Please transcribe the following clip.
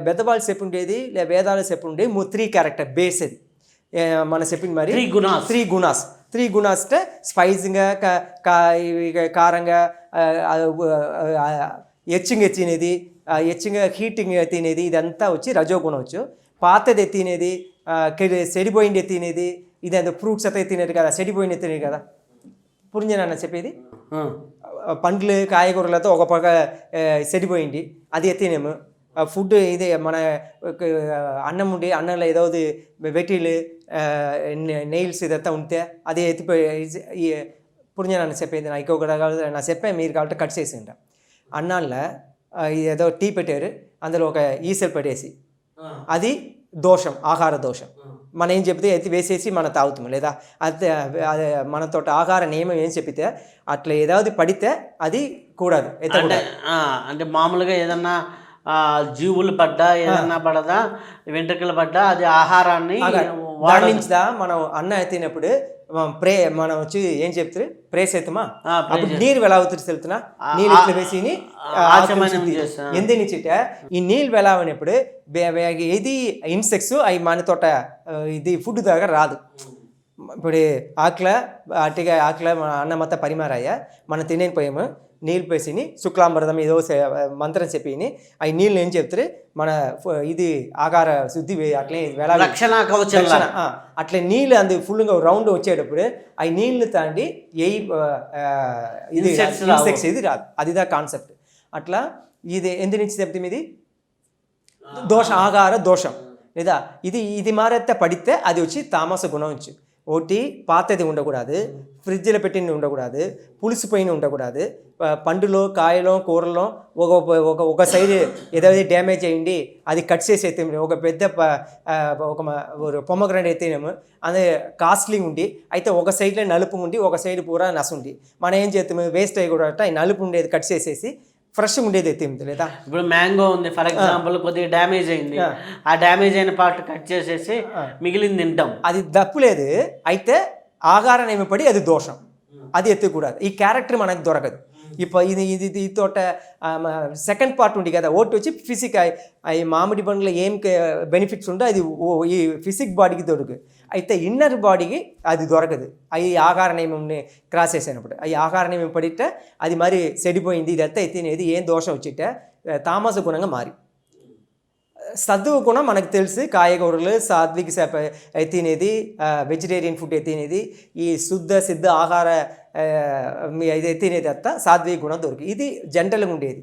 పెద్దవాళ్ళు చెప్పుండేది వేదాలు చెప్పుండే 3 character base అది మన చెప్పింది మరి 3 గుణాస్ అంటే స్పైసీగా కారంగా హెచ్చింగ్ తినేది హెచ్చింగా హీటింగ్ తినేది ఇదంతా వచ్చి రజోగుణం వచ్చు పాతది తినేది చెడిపోయింది తినేది ఇదంతా ఫ్రూట్స్ అయితే తినేది కదా చెడిపోయింది తినేది కదా పురింజనన్న చెప్పేది పండ్లు కాయగూరలతో ఒక పక్క చెడిపోయింది అది తినేము ఫుడ్ ఇదే మన అన్నం ఉండి అన్నంలో ఏదో వెటీలు నెయిల్స్ ఇదంతా ఉంటే అది ఎత్తిపోయి పురింజనన్న చెప్పేది నాకు ఇంకొకటి నా చెప్పే మీరు కాబట్టి కట్ చేసి ఉంటా అన్నాల్లో ఏదో టీ పెట్టారు అందులో ఒక ఈసెల్ పెట్టేసి అది దోషం ఆహార దోషం మనం ఏం చెప్తే ఎత్తి వేసేసి మనం తాగుతాం లేదా అది మనతో ఆహార నియమం ఏం చెప్పితే అట్లా ఏதாவது పడితే అది కూడదు అంటే మామూలుగా ఏదన్నా జీవులు పడ్డా ఏదన్నా పడదా వెంట్రుకలు పడ్డా అది ఆహారాన్ని వాడించదా మనం అన్నం తినప్పుడు మనం వచ్చి ఏం చెప్తారు ప్రేస్ అవుతామా అప్పుడు నీరు ఎలా అవుతుంది తెలుతున్నా నీళ్ళు ఇట్లా వేసి ఎందునిచ్చిట ఈ నీళ్ళు ఎలా అయినప్పుడు ఏది ఇన్సెక్ట్స్ అవి మనతోట ఇది ఫుడ్ దగ్గర రాదు ఇప్పుడు అట్టిగా అన్నం అంతా పరిమారాయ మనం తినేపోయాము నీళ్ళు పేసిని శుక్లాంబరదం ఏదో మంత్రం చెప్పి అవి నీళ్ళు ఏం చెప్తారు మన ఇది ఆకార శుద్ధి అట్లే రక్షణ అట్లే నీళ్ళు అందు ఫుల్గా రౌండ్ వచ్చేటప్పుడు అవి నీళ్లు తాండి ఇది ఇన్సెక్ట్స్ ఇది రాదు అదిదా కాన్సెప్ట్ అట్లా ఇది ఎందు నుంచి చెప్తాం ఇది ఆహార దోషం లేదా ఇది మారేస్తే పడితే అది వచ్చి తామస గుణం వచ్చి ఒకటి పాతది ఉండకూడదు ఫ్రిడ్జ్లో పెట్టింది ఉండకూడదు పులిసిపోయిన ఉండకూడదు పండులో కాయలో కూరలో ఒక సైడ్ ఏదైతే డ్యామేజ్ అయ్యింది అది కట్ చేసి అయితే ఒక పెద్ద ఒక పొమ్మగ్రాండ్ అయితేనేమో అదే కాస్ట్లీ ఉండి అయితే ఒక సైడ్లో నలుపు ఉండి ఒక సైడ్ పూరా నసు ఉండి మనం ఏం చేస్తాము వేస్ట్ అయ్యకూడదు ఈ నలుపు ఉండేది కట్ చేసేసి ఫ్రెష్ ఉండేది అయితే లేదా ఇప్పుడు మ్యాంగో ఉంది ఫర్ ఎగ్జాంపుల్ కొద్దిగా డ్యామేజ్ అయింది ఆ డ్యామేజ్ అయిన పార్ట్ కట్ చేసేసి మిగిలింది తింటాం అది తప్పులేదు అయితే ఆహారం ఏమి పడి అది దోషం అది ఎత్తకూడదు ఈ క్యారెక్టర్ మనకు దొరకదు ఇప్పుడు ఇది తోట సెకండ్ పార్ట్ ఉంది కదా ఒకటి వచ్చి ఫిజిక్ అవి మామిడి పండ్లో ఏం బెనిఫిట్స్ ఉందో అది ఈ ఫిజిక్ బాడీకి దొరకదు అయితే ఇన్నర్ బాడీకి అది దొరకదు అవి ఆహార నియమంని క్రాస్ చేసినప్పుడు అవి ఆహార నియమం పడితే అది మరి చెడిపోయింది ఇది ఎత్త తినేది ఏం దోషం వచ్చిట్టే తామస గుణంగా మారి సద్దువు గుణం మనకు తెలిసి కాయగూరలు సాత్విక తినేది వెజిటేరియన్ ఫుడ్ తినేది ఈ సిద్ధ ఆహార ఇది తినేది అత్త సాత్విక గుణం దొరికి ఇది జనరల్గా ఉండేది